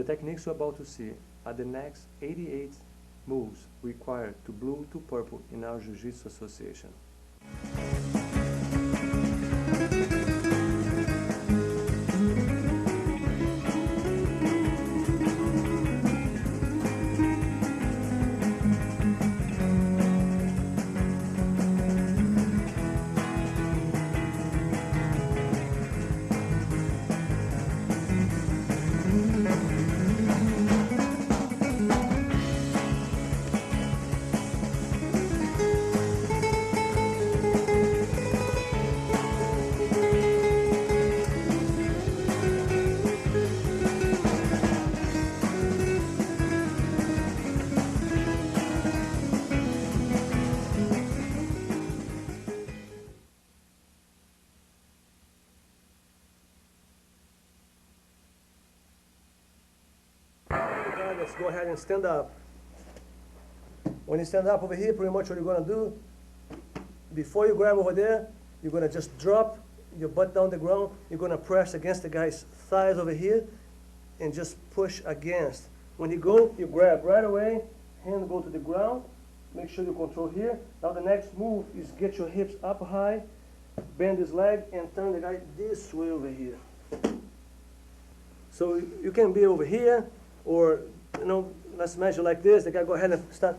The techniques you're about to see are the next 88 moves required to blue to purple in our Jiu-Jitsu Association. Let's go ahead and stand up. When you stand up over here, pretty much what you're going to do, before you grab over there, you're going to just drop your butt down the ground. You're going to press against the guy's thighs over here and just push against. When you go, you grab right away, hand go to the ground, make sure you control here. Now the next move is get your hips up high, bend his leg, and turn the guy this way over here. So you can be over here, or let's measure like this. The guy go ahead and start.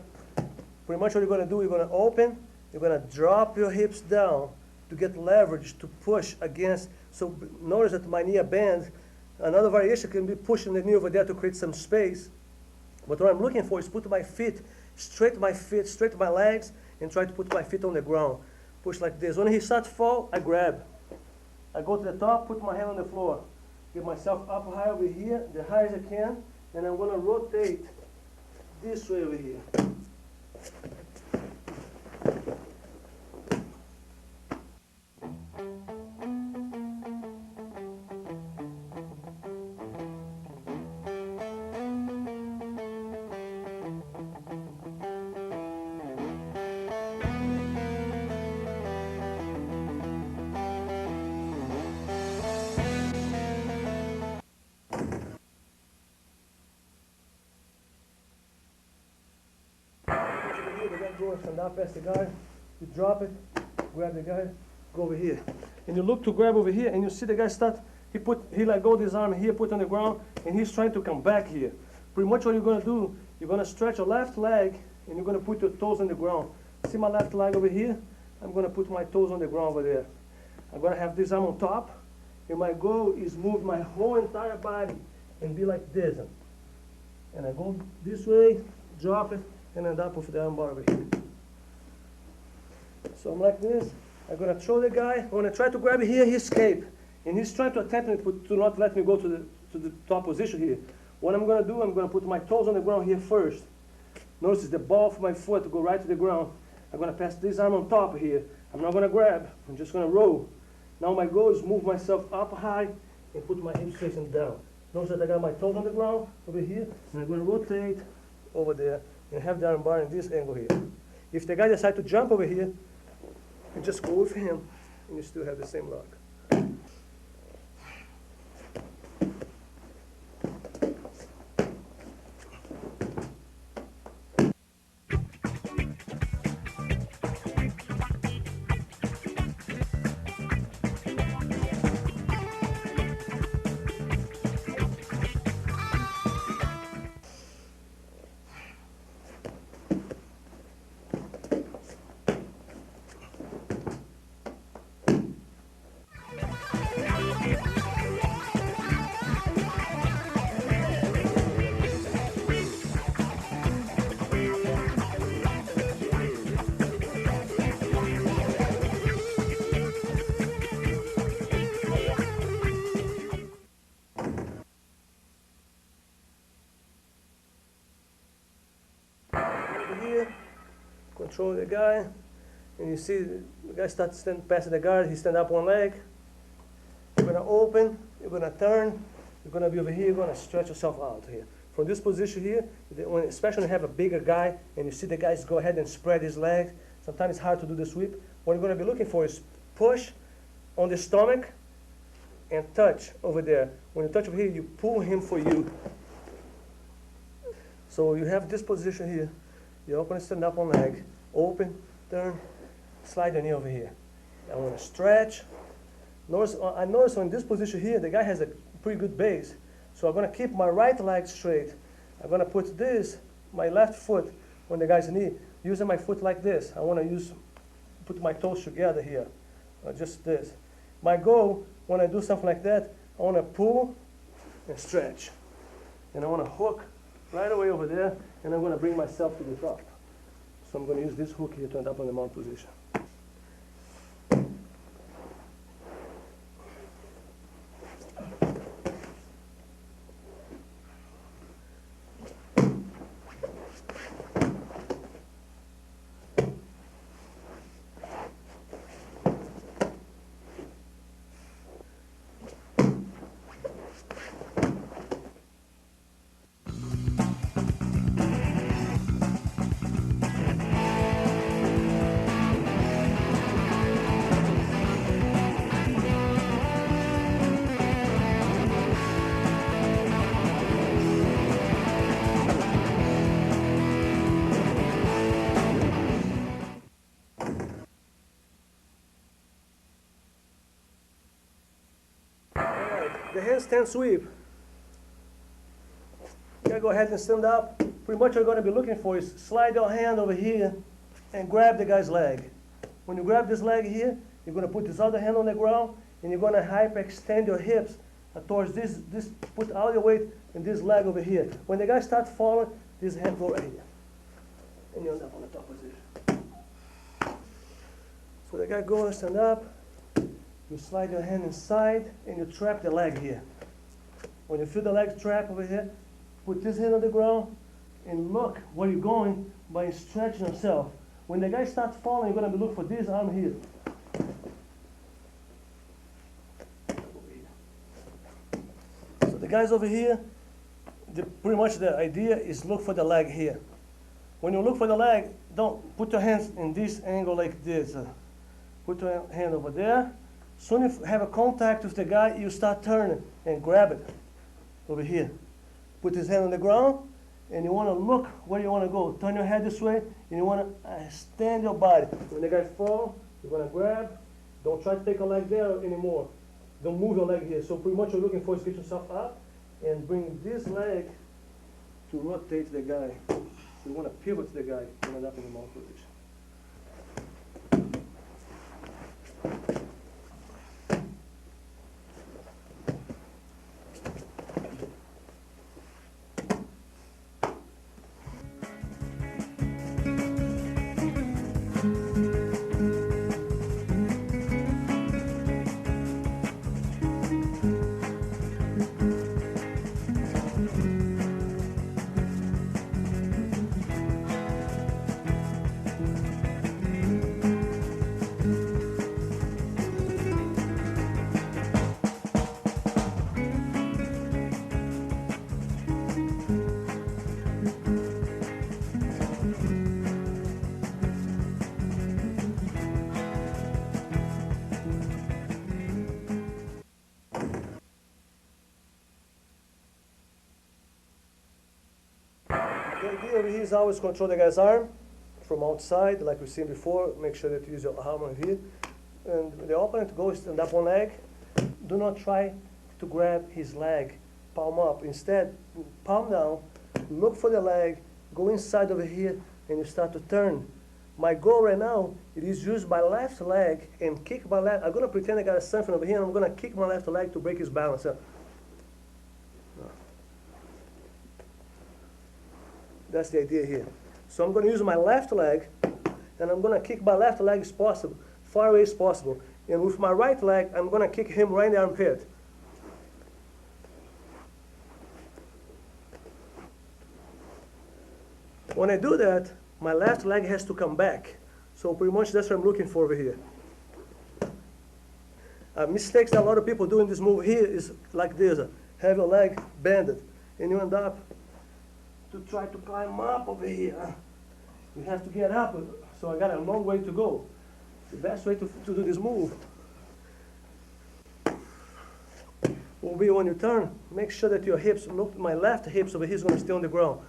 Pretty much what you're going to do, you're going to open, you're going to drop your hips down to get leverage to push against. So notice that my knee bends. Another variation can be pushing the knee over there to create some space. But what I'm looking for is put my feet, straight my legs, and try to put my feet on the ground. Push like this. When he starts to fall, I grab. I go to the top, put my hand on the floor. Get myself up high over here, the high as I can. And I'm going to rotate this way over here. Go stand up past the guy, you drop it, grab the guy, go over here. And you look to grab over here, and you see the guy start, he let go this arm here, put on the ground, and he's trying to come back here. Pretty much what you're going to do, you're going to stretch your left leg, and you're going to put your toes on the ground. See my left leg over here? I'm going to put my toes on the ground over there. I'm going to have this arm on top, and my goal is move my whole entire body and be like this. And I go this way, drop it, and end up with the arm bar over here. So I'm like this. I'm going to throw the guy. When I try to grab it here, he escapes. And he's trying to attempt to not let me go to the top position here. What I'm going to do, I'm going to put my toes on the ground here first. Notice the ball of my foot to go right to the ground. I'm going to pass this arm on top here. I'm not going to grab. I'm just going to roll. Now my goal is move myself up high and put my hips facing down. Notice that I got my toes on the ground over here. And I'm going to rotate over there and have the arm bar in this angle here. If the guy decides to jump over here, you just go with him, and you still have the same lock. Control the guy, and you see the guy starts passing the guard. He stand up one leg. You're gonna open. You're gonna turn. You're gonna be over here. You're gonna stretch yourself out here. From this position here, especially when you have a bigger guy and you see the guys go ahead and spread his legs. Sometimes it's hard to do the sweep. What you're gonna be looking for is push on the stomach and touch over there. When you touch over here, you pull him for you. So you have this position here. You open and stand up on leg, open, turn, slide your knee over here. I want to stretch. I notice in this position here, the guy has a pretty good base. So I'm going to keep my right leg straight. I'm going to put my left foot on the guy's knee, using my foot like this. I want to put my toes together here, just this. My goal, when I do something like that, I want to pull and stretch. And I want to hook right away over there, and I'm going to bring myself to the top. So I'm going to use this hook here to end up on the mount position. The handstand sweep. You gotta go ahead and stand up. Pretty much what you're gonna be looking for is slide your hand over here and grab the guy's leg. When you grab this leg here, you're gonna put this other hand on the ground and you're gonna hyperextend your hips towards this, put all your weight in this leg over here. When the guy starts falling, this hand go right here. And you end up on the top position. So the guy goes, stand up. You slide your hand inside and you trap the leg here. When you feel the leg trap over here, put this hand on the ground and look where you're going by stretching yourself. When the guy starts falling, you're going to be looking for this arm here. So the guys over here, pretty much the idea is look for the leg here. When you look for the leg, don't put your hands in this angle like this. Put your hand over there. Soon as you have a contact with the guy, you start turning and grab it over here. Put his hand on the ground, and you want to look where you want to go. Turn your head this way, and you want to extend your body. When the guy falls, you're going to grab. Don't try to take a leg there anymore. Don't move your leg here. So pretty much what you're looking for is get yourself up and bring this leg to rotate the guy. So you want to pivot the guy and end up in the mount position. The idea over here is always control the guy's arm from outside, like we've seen before. Make sure that you use your arm over here. And the opponent goes stand up one leg. Do not try to grab his leg, palm up. Instead, palm down, look for the leg, go inside over here, and you start to turn. My goal right now, it is use my left leg and kick my left. I'm going to pretend I got something over here, and I'm going to kick my left leg to break his balance. That's the idea here. So I'm going to use my left leg, and I'm going to kick my left leg as possible, far away as possible. And with my right leg, I'm going to kick him right in the armpit. When I do that, my left leg has to come back. So pretty much that's what I'm looking for over here. Mistakes that a lot of people do in this move here is like this. Have your leg bended, and you end up to try to climb up over here. You have to get up, so I got a long way to go. The best way to do this move will be when you turn, make sure that your hips, look, my left hips over here is going to stay on the ground.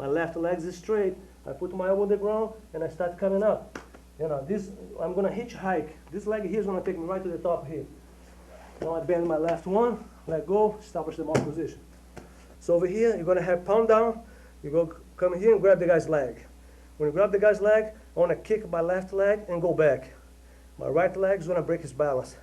My left leg is straight. I put my elbow on the ground and I start coming up. You know, this, I'm gonna hitchhike. This leg here is gonna take me right to the top here. Now I bend my left one, let go, establish the mount position. So over here, you're gonna have palm down. You go come here and grab the guy's leg. When you grab the guy's leg, I wanna kick my left leg and go back. My right leg is gonna break his balance.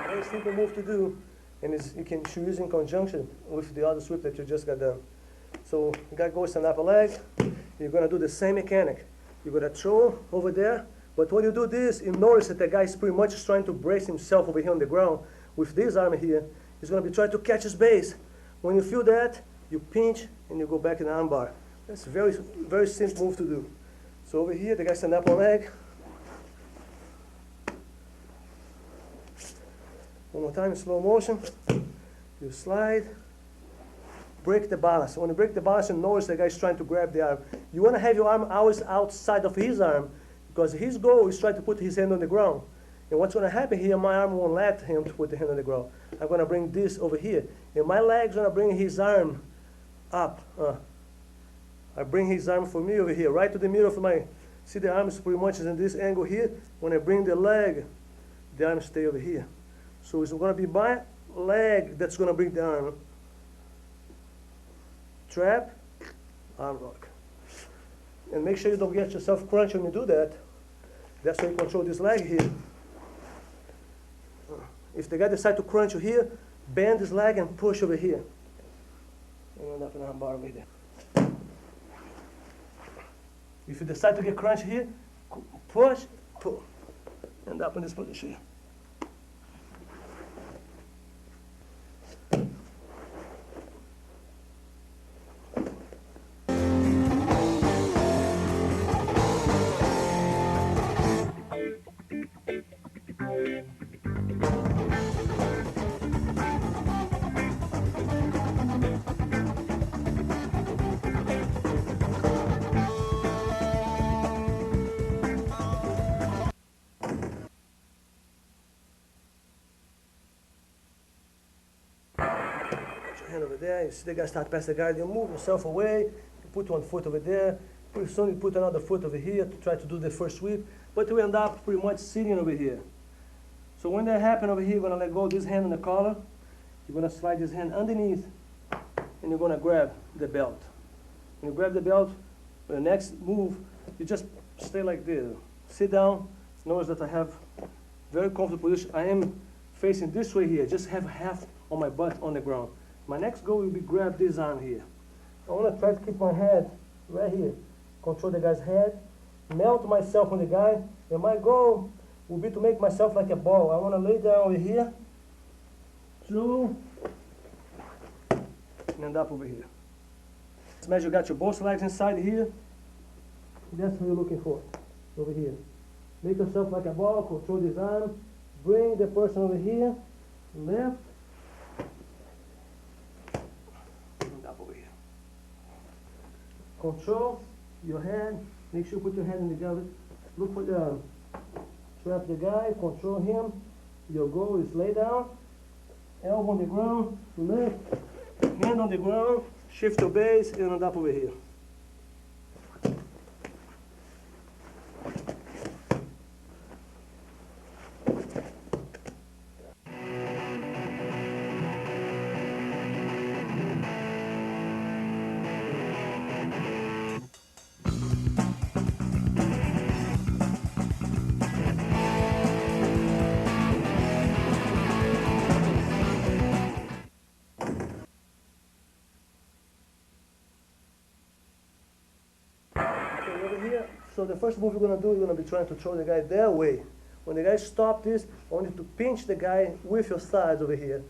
Very simple move to do, and you can use in conjunction with the other sweep that you just got done. So you got to go stand up a leg. You're going to do the same mechanic. You're going to throw over there, but when you do this, you notice that the guy is pretty much trying to brace himself over here on the ground. With this arm here, he's going to be trying to catch his base. When you feel that, you pinch and you go back in the arm bar. That's a very, very simple move to do. So over here, the guy stand up one leg. One more time in slow motion. You slide, break the balance. When you break the balance, you notice the guy's trying to grab the arm. You want to have your arm always outside of his arm, because his goal is trying to put his hand on the ground. And what's going to happen here, my arm won't let him to put the hand on the ground. I'm going to bring this over here. And my leg's going to bring his arm up. I bring his arm for me over here, right to the middle of my, see the arm is pretty much in this angle here. When I bring the leg, the arm stay over here. So it's going to be my leg that's going to bring the arm. Trap, arm lock. And make sure you don't get yourself crunched when you do that. That's why you control this leg here. If the guy decides to crunch you here, bend his leg and push over here. And end up in arm bar over there. If you decide to get crunched here, push, pull. End up in this position here. Hand over there, you see the guy start past the guard, you move yourself away, you put one foot over there, pretty soon you put another foot over here to try to do the first sweep, but you end up pretty much sitting over here. So when that happens over here, you're going to let go of this hand on the collar, you're going to slide this hand underneath, and you're going to grab the belt. When you grab the belt, for the next move, you just stay like this. Sit down, notice that I have very comfortable position. I am facing this way here, just have half on my butt on the ground. My next goal will be grab this arm here. I want to try to keep my head right here. Control the guy's head. Melt myself on the guy. And my goal will be to make myself like a ball. I want to lay down over here. Through. And end up over here. Imagine you got your both legs inside here. That's what you're looking for. Over here. Make yourself like a ball. Control this arm. Bring the person over here. Left. Over here. Control your hand. Make sure you put your hand in the gullet. Look for the arm. Trap the guy. Control him. Your goal is lay down. Elbow on the ground. Lift. Hand on the ground. Shift your base and end up over here. So the first move you're going to do, you're going to be trying to throw the guy that way. When the guy stops this, I want you to pinch the guy with your sides over here.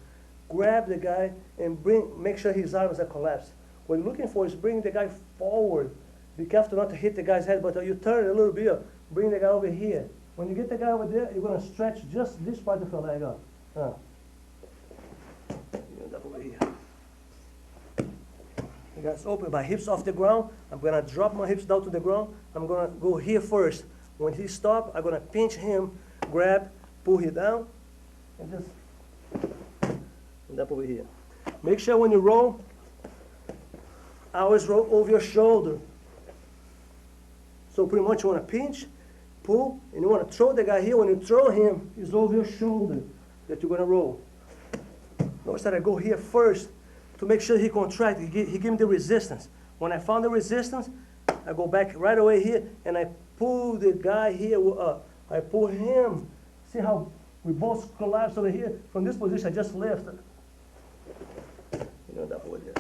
grab the guy and make sure his arms are collapsed. What you're looking for is bring the guy forward. Be careful not to hit the guy's head, but you turn a little bit, bring the guy over here. When you get the guy over there, you're going to stretch just this part of your leg up. You end up over here. You guys open my hips off the ground. I'm going to drop my hips down to the ground. I'm going to go here first. When he stops, I'm going to pinch him, grab, pull him down, and just end up over here. Make sure when you roll, always roll over your shoulder. So pretty much you want to pinch, pull, and you want to throw the guy here. When you throw him, it's over your shoulder that you're going to roll. Notice that I go here first to make sure he contracts. He give me the resistance. When I found the resistance, I go back right away here, and I pull the guy here up. I pull him. See how we both collapse over here? From this position, I just lifted. You know that over there.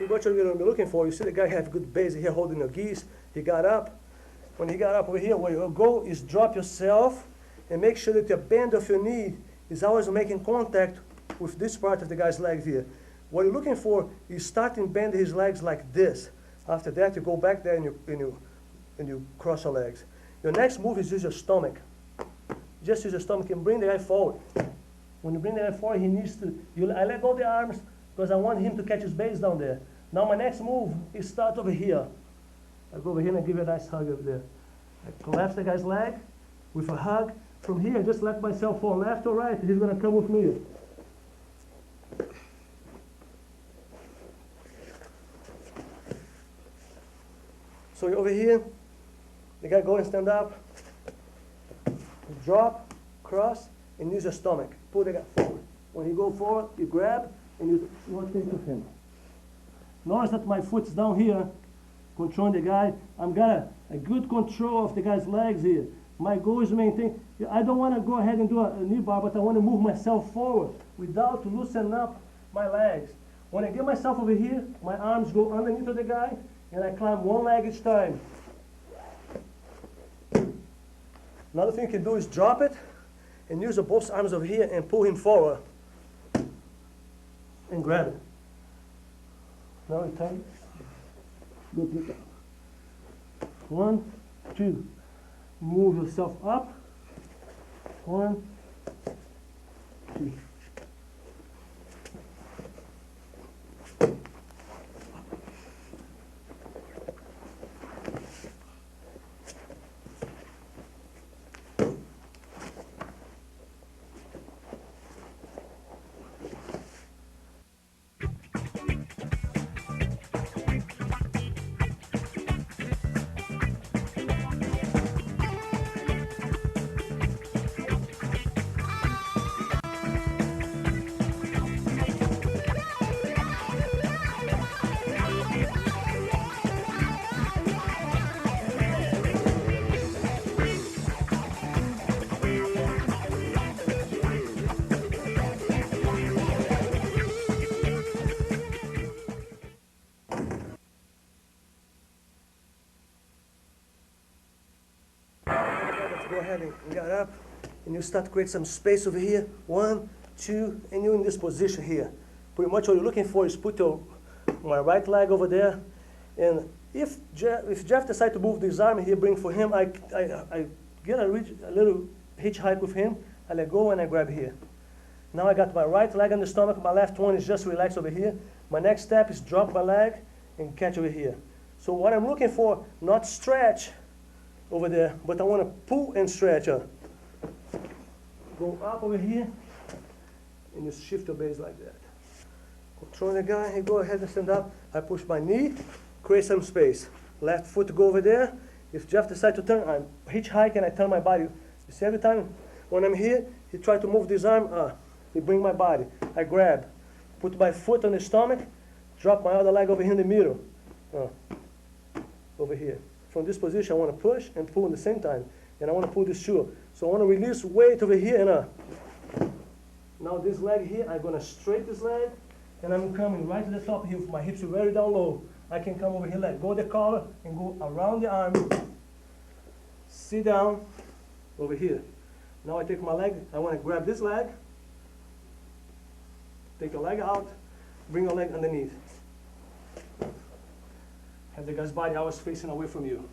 What you're going to be looking for, you see the guy have good base here holding the geese. He got up. When he got up over here, where you go is drop yourself and make sure that your bend of your knee is always making contact with this part of the guy's legs here. What you're looking for is starting bend his legs like this. After that, you go back there and you cross your legs. Your next move is use your stomach. Just use your stomach and bring the guy forward. When you bring the guy forward, he needs to, I let go of the arms because I want him to catch his base down there. Now my next move is start over here. I go over here and I give you a nice hug over there. I collapse the guy's leg with a hug. From here, just let myself fall left or right. He's going to come with me. So you're over here, the guy go and stand up, drop, cross, and use your stomach. Pull the guy forward. When you go forward, you grab, and you rotate to him. Notice that my foot's down here, controlling the guy. I'm got a good control of the guy's legs here. My goal is to maintain. I don't want to go ahead and do a knee bar, but I want to move myself forward without loosening up my legs. When I get myself over here, my arms go underneath of the guy, and I climb one leg each time. Another thing you can do is drop it, and use both arms over here and pull him forward. And grab it. Now you turn. Go to the top. 1, 2. Move yourself up. 1, 2. Go ahead and get up, and you start to create some space over here. 1, 2, and you're in this position here. Pretty much what you're looking for is put my right leg over there, and if Jeff decides to move this arm here, bring for him, I get a little hitchhike with him, I let go and I grab here. Now I got my right leg on the stomach, my left one is just relaxed over here. My next step is drop my leg and catch over here. So what I'm looking for, not stretch over there, but I want to pull and stretch up. Go up over here, and you shift your base like that. Control the guy, he go ahead and stand up. I push my knee, create some space. Left foot go over there, If Jeff decides to turn, I'm hitchhiking and I turn my body. You see, every time when I'm here, he tries to move this arm, he bring my body. I grab, put my foot on the stomach, drop my other leg over here in the middle. Over here. From this position, I want to push and pull at the same time. And I want to pull this shoe. So I want to release weight over here and now this leg here, I'm going to straighten this leg, and I'm coming right to the top here with my hips very down low. I can come over here, let go of the collar, and go around the arm. Sit down over here. Now I take my leg, I want to grab this leg, take the leg out, bring the leg underneath. Have the guy's body always facing away from you.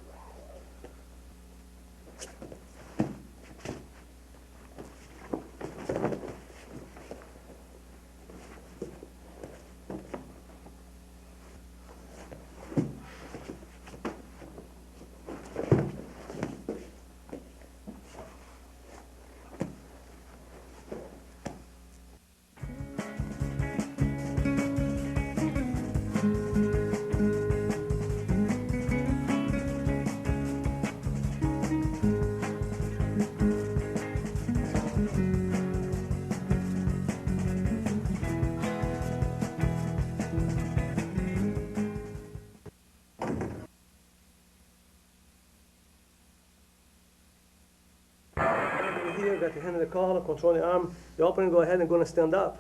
Here, got your hand in the collar, control the arm. The opponent go ahead and going to stand up,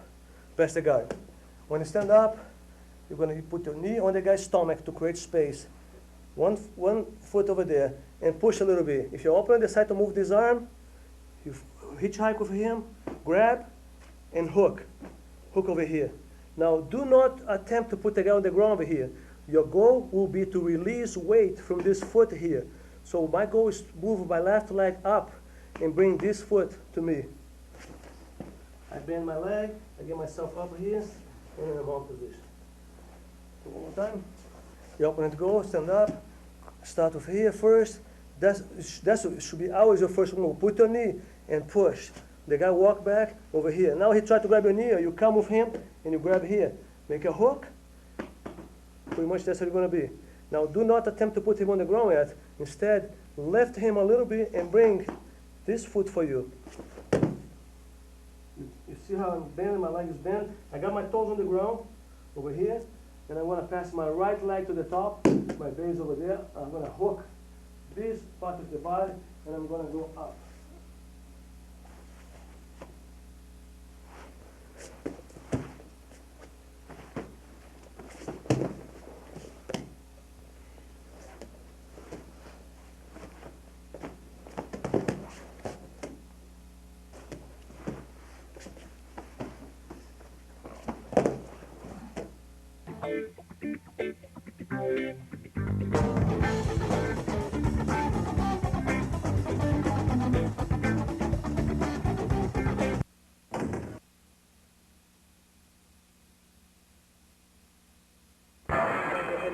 press the guard. When you stand up, you're going to put your knee on the guy's stomach to create space. One foot over there, and push a little bit. If your opponent decides to move this arm, you hitchhike with him, grab, and hook. Hook over here. Now, do not attempt to put the guy on the ground over here. Your goal will be to release weight from this foot here. So my goal is to move my left leg up and bring this foot to me. I bend my leg, I get myself up here, and in a mount position. One more time. The opponent go, stand up, start with here first. That should be always your first move. Put your knee and push. The guy walk back over here. Now he try to grab your knee, you come with him, and you grab here. Make a hook. Pretty much that's how you're going to be. Now do not attempt to put him on the ground yet. Instead, lift him a little bit and bring this foot for you. You see how I'm bending, my leg is bent? I got my toes on the ground over here, and I want to pass my right leg to the top, my base over there. I'm going to hook this part of the body, and I'm going to go up.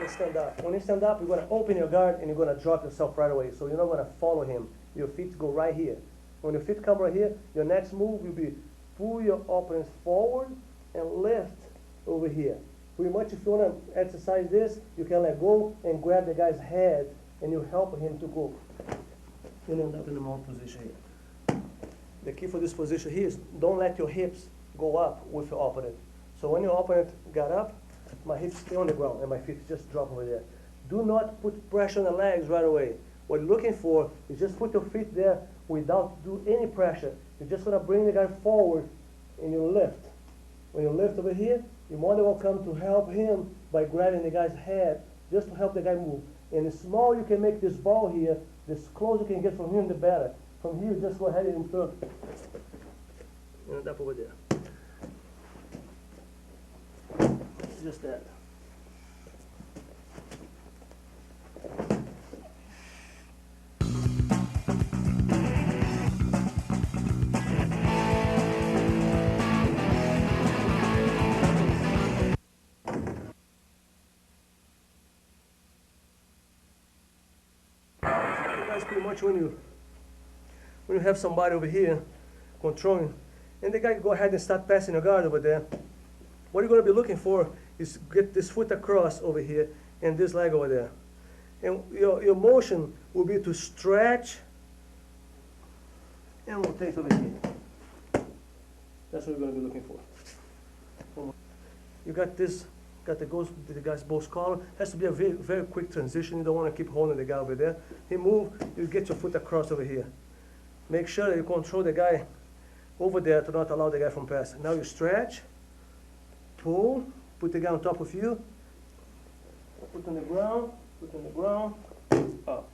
Stand up. When you stand up, you're going to open your guard and you're going to drop yourself right away. So you're not going to follow him. Your feet go right here. When your feet come right here, your next move will be pull your opponent forward and lift over here. Pretty much if you want to exercise this, you can let go and grab the guy's head and you help him to go. You'll end up in the mount position here. The key for this position here is don't let your hips go up with your opponent. So when your opponent got up, my hips stay on the ground and my feet just drop over there. Do not put pressure on the legs right away. What you're looking for is just put your feet there without do any pressure. You're just going to bring the guy forward and you lift. When you lift over here, you're more than welcome to help him by grabbing the guy's head just to help the guy move. And the smaller you can make this ball here, the closer you can get from him, the better. From here, just go ahead and turn. And up over there. Just that. Guys, pretty much when you have somebody over here controlling, and the guy go ahead and start passing your guard over there, what you're going to be looking for is get this foot across over here and this leg over there. And your motion will be to stretch and rotate over here. That's what we're going to be looking for. You got this, got the guy's both collar. Has to be a very, very quick transition. You don't want to keep holding the guy over there. He move, you get your foot across over here. Make sure that you control the guy over there to not allow the guy from passing. Now you stretch, pull, put the guy on top of you, put on the ground, up.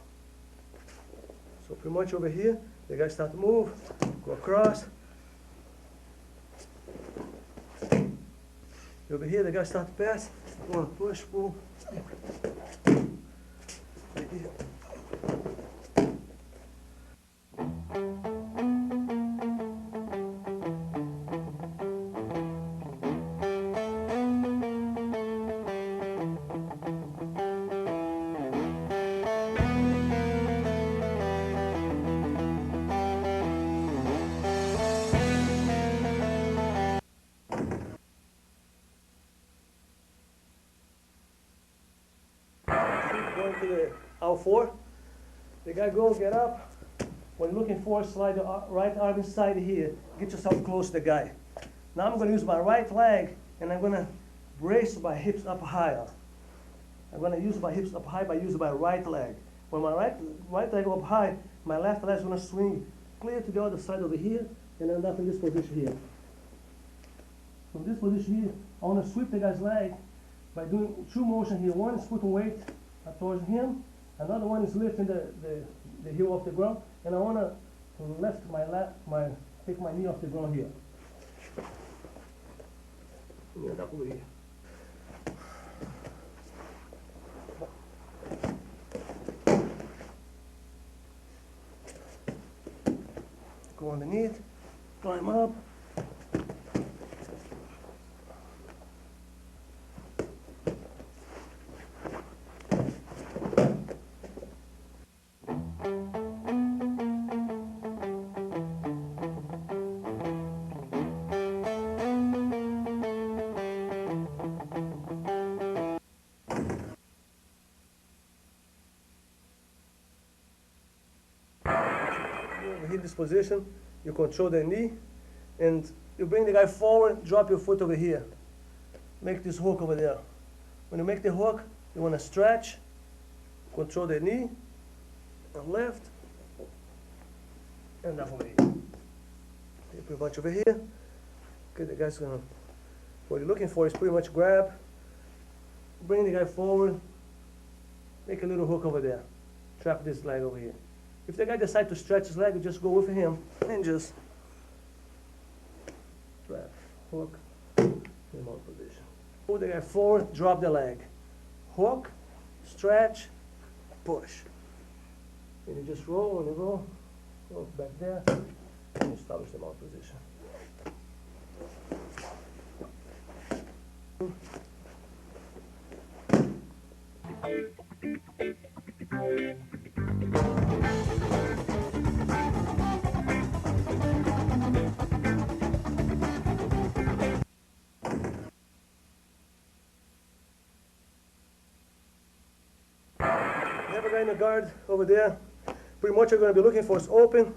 So pretty much over here, the guy start to move, go across. Over here, the guy start to pass. You want to push, pull. Right here. Going to the L4. The guy go, get up. When you're looking for, slide the right arm inside here. Get yourself close to the guy. Now I'm going to use my right leg and I'm going to brace my hips up higher. I'm going to use my hips up high by using my right leg. When my right leg up high, my left leg is going to swing clear to the other side over here and end up in this position here. From this position here, I want to sweep the guy's leg by doing two motions here. One is putting weight towards him, another one is lifting the heel off the ground, and I want to lift take my knee off the ground here. End up over here. Go underneath, climb up. Hit this position, you control the knee, and you bring the guy forward, drop your foot over here. Make this hook over there. When you make the hook, you want to stretch, control the knee, and lift, and up over here. Okay, pretty much over here. Okay, the guy's gonna, what you're looking for is pretty much grab, bring the guy forward, make a little hook over there, trap this leg over here. If the guy decides to stretch his leg, you just go with him and just trap, hook, in one position. Pull the guy forward, drop the leg. Hook, stretch, push. And you just roll and you roll back there, and you establish the mount position. Have a guy in the guard over there. Pretty much you're going to be looking for is open,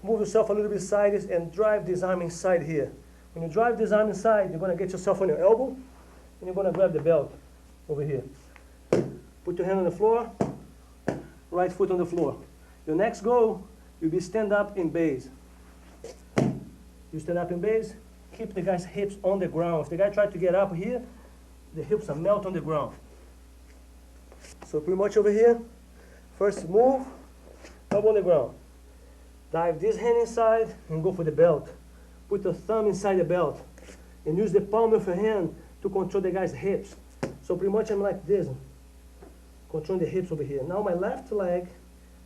move yourself a little bit sideways and drive this arm inside here. When you drive this arm inside, you're going to get yourself on your elbow and you're going to grab the belt over here. Put your hand on the floor, right foot on the floor. Your next goal, you'll be stand up in base. You stand up in base, keep the guy's hips on the ground. If the guy tries to get up here, the hips are melt on the ground. So pretty much over here, first move, elbow on the ground. Dive this hand inside and go for the belt. Put your thumb inside the belt and use the palm of your hand to control the guy's hips. So pretty much I'm like this, controlling the hips over here. Now my left leg,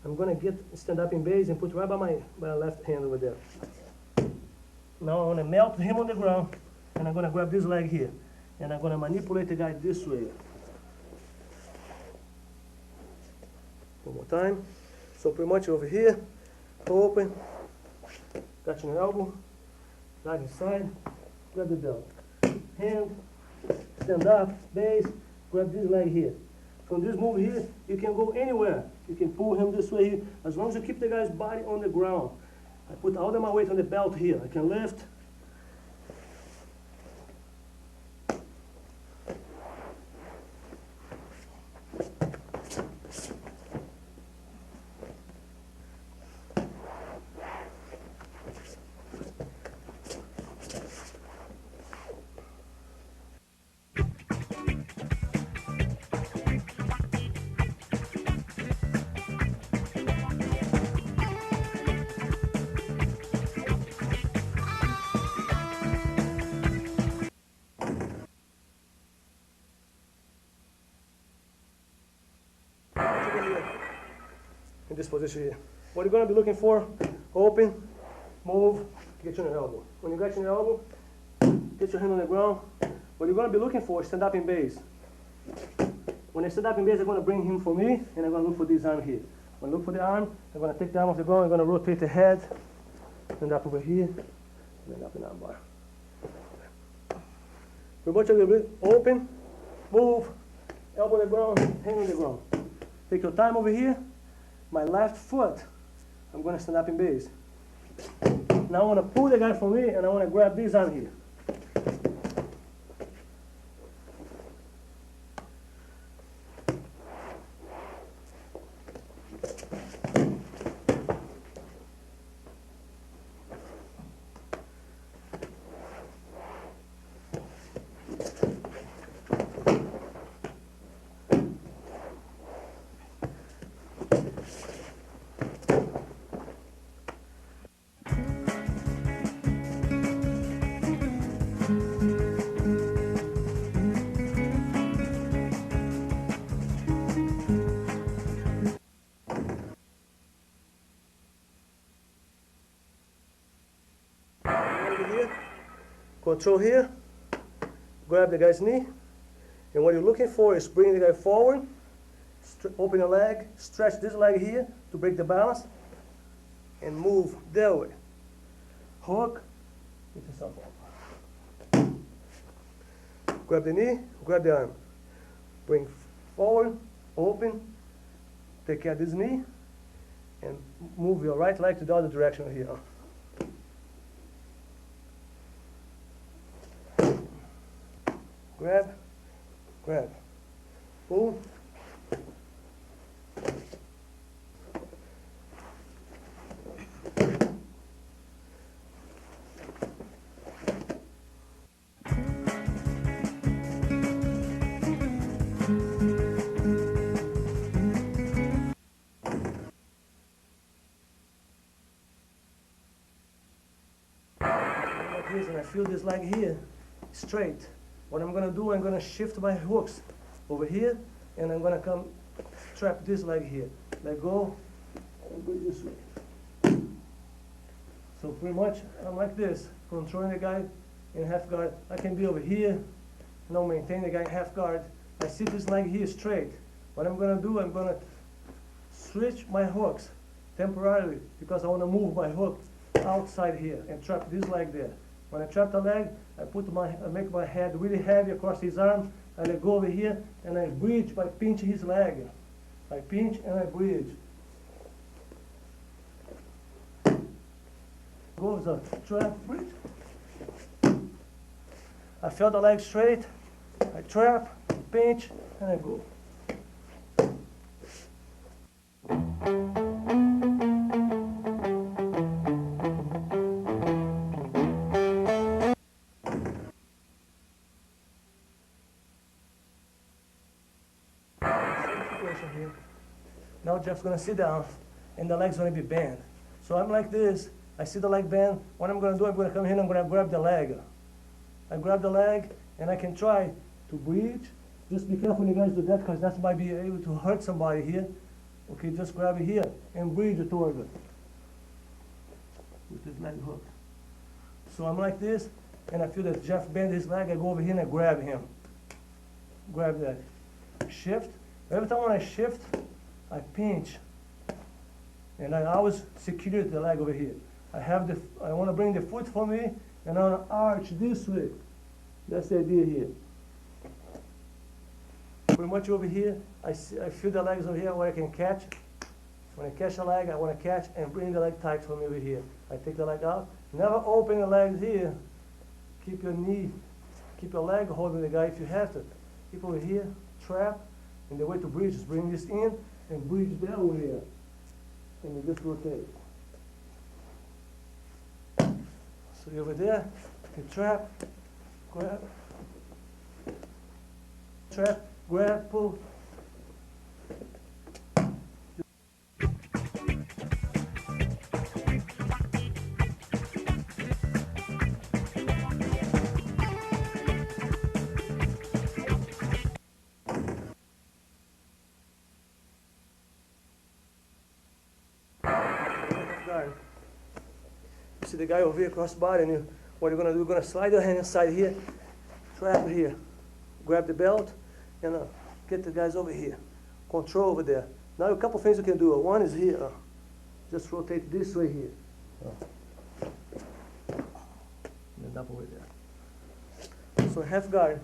I'm going to stand up in base and put right by my left hand over there. Now I want to melt him on the ground and I'm going to grab this leg here and I'm going to manipulate the guy this way. One more time. So pretty much over here, open, touching your elbow, dive inside, grab the belt. Hand, stand up, base, grab this leg here. From this move here, you can go anywhere. You can pull him this way here, as long as you keep the guy's body on the ground. I put all of my weight on the belt here. I can lift. In this position here. What you're going to be looking for, open, move, get you on your elbow. When you get your elbow, get your hand on the ground. What you're going to be looking for is stand up in base. When I stand up in base, I'm going to bring him for me, and I'm going to look for this arm here. When I look for the arm, I'm going to take the arm off the ground, I'm going to rotate the head, stand up over here, and up an arm bar. Pretty much you're going to be open, move, elbow on the ground, hand on the ground. Take your time over here. My left foot, I'm going to stand up in base. Now I want to pull the guy from me, and I want to grab this arm here. Control here, grab the guy's knee, and what you're looking for is bring the guy forward, open the leg, stretch this leg here to break the balance, and move that way. Hook, get yourself up. Grab the knee, grab the arm. Bring forward, open, take care of this knee, and move your right leg to the other direction here. Grab, grab, pull. And I feel this leg here straight. What I'm going to do, I'm going to shift my hooks over here, and I'm going to come trap this leg here. Let go, and go this way. So pretty much, I'm like this, controlling the guy in half guard. I can be over here, maintain the guy in half guard. I see this leg here straight. What I'm going to do, I'm going to switch my hooks temporarily, because I want to move my hook outside here and trap this leg there. When I trap the leg, I make my head really heavy across his arm. I let go over here, and I bridge by pinching his leg. I pinch and I bridge. Goes a trap, bridge. I feel the leg straight. I trap, pinch, and I go. Here. Now Jeff's going to sit down, and the leg's going to be bent. So I'm like this. I see the leg bend. What I'm going to do, I'm going to come here and I'm going to grab the leg. I grab the leg, and I can try to bridge. Just be careful when you guys do that, because that might be able to hurt somebody here. Okay, just grab it here and bridge it toward it with this leg hook. So I'm like this, and I feel that Jeff bend his leg. I go over here and I grab him. Grab that. Shift. Every time when I shift, I pinch, and I always secure the leg over here. I want to bring the foot for me, and I want to arch this way. That's the idea here. Pretty much over here, I feel the legs over here where I can catch. When I catch a leg, I want to catch and bring the leg tight for me over here. I take the leg out. Never open the legs here. Keep your knee, keep your leg holding the guy if you have to. Keep over here, trap, and the way to bridge is bring this in and bridge that over here. And you just rotate. So you're over there, you trap, grab, trap, grab, pull. Guard. You see the guy over here cross body, and what you're gonna do? You're gonna slide your hand inside here, trap it here, grab the belt, and get the guys over here. Control over there. Now a couple things you can do. One is here, just rotate this way here, and then up over there. So half guard.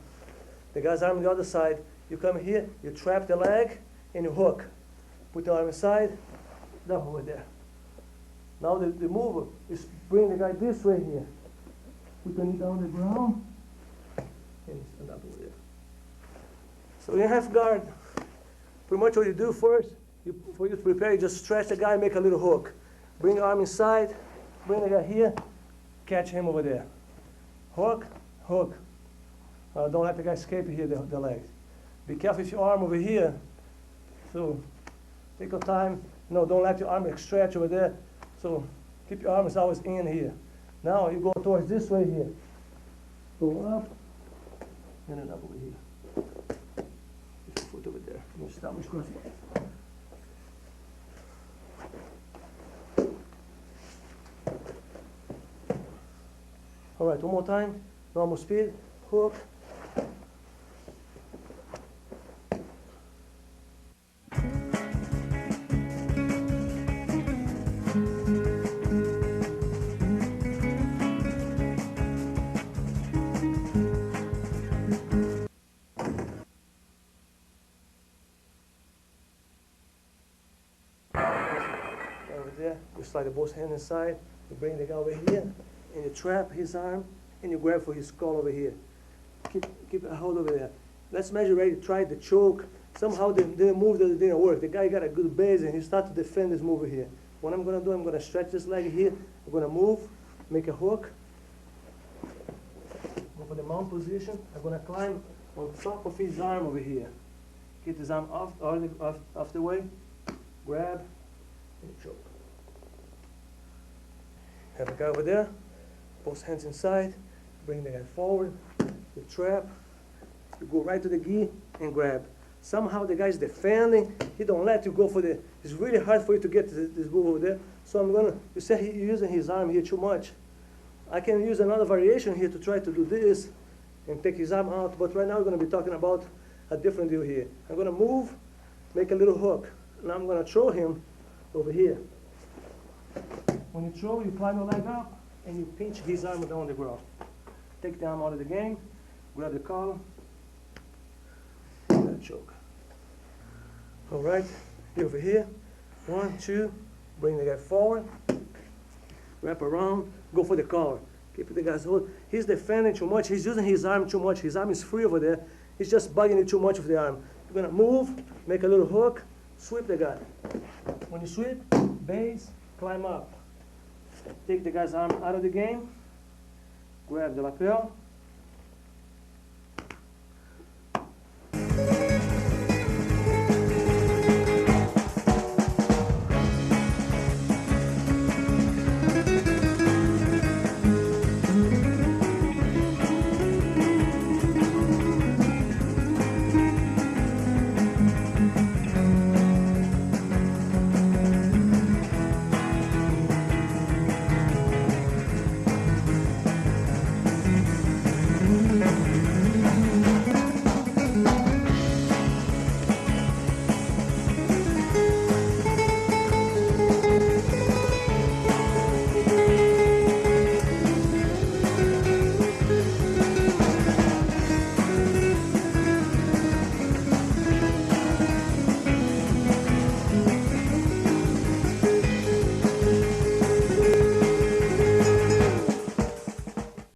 The guy's arm on the other side. You come here, you trap the leg, and you hook. Put the arm inside, down over there. Now the mover is bring the guy this way here. Put the knee down the ground and stand up over there. So in half guard, pretty much what you do first, for you to prepare, you just stretch the guy, make a little hook. Bring the arm inside, bring the guy here, catch him over there. Hook, hook. Don't let the guy escape here, the legs. Be careful with your arm over here. So take your time. No, don't let your arm stretch over there. So keep your arms always in here. Now you go towards this way here. Go up, and then up over here. Put your foot over there. You establish cross. All right, one more time. Normal speed. Hook. There, you slide both hands inside, you bring the guy over here, and you trap his arm, and you grab for his skull over here. Keep a hold over there. Let's measure ready, try the choke. Somehow the move didn't work. The guy got a good base, and he started to defend this move over here. What I'm going to do, I'm going to stretch this leg here. I'm going to move, make a hook. Go for the mount position. I'm going to climb on top of his arm over here. Get his arm off the way. Grab and choke. Have a guy over there, both hands inside, bring the guy forward, you trap, you go right to the gi and grab. Somehow the guy's defending, he don't let you go for the, it's really hard for you to get this move over there. So I'm gonna, you say he's using his arm here too much. I can use another variation here to try to do this and take his arm out, but right now we're gonna be talking about a different deal here. I'm gonna move, make a little hook, and I'm gonna throw him over here. When you throw, you climb your leg up, and you pinch his arm down on the ground. Take the arm out of the game, grab the collar, and choke. All right, over here, 1, 2, bring the guy forward, wrap around, go for the collar. Keep the guy's hold. He's defending too much, he's using his arm too much, his arm is free over there, he's just bugging you too much with the arm. You're gonna move, make a little hook, sweep the guy. When you sweep, base, climb up. Take the guy's arm out of the game, grab the lapel,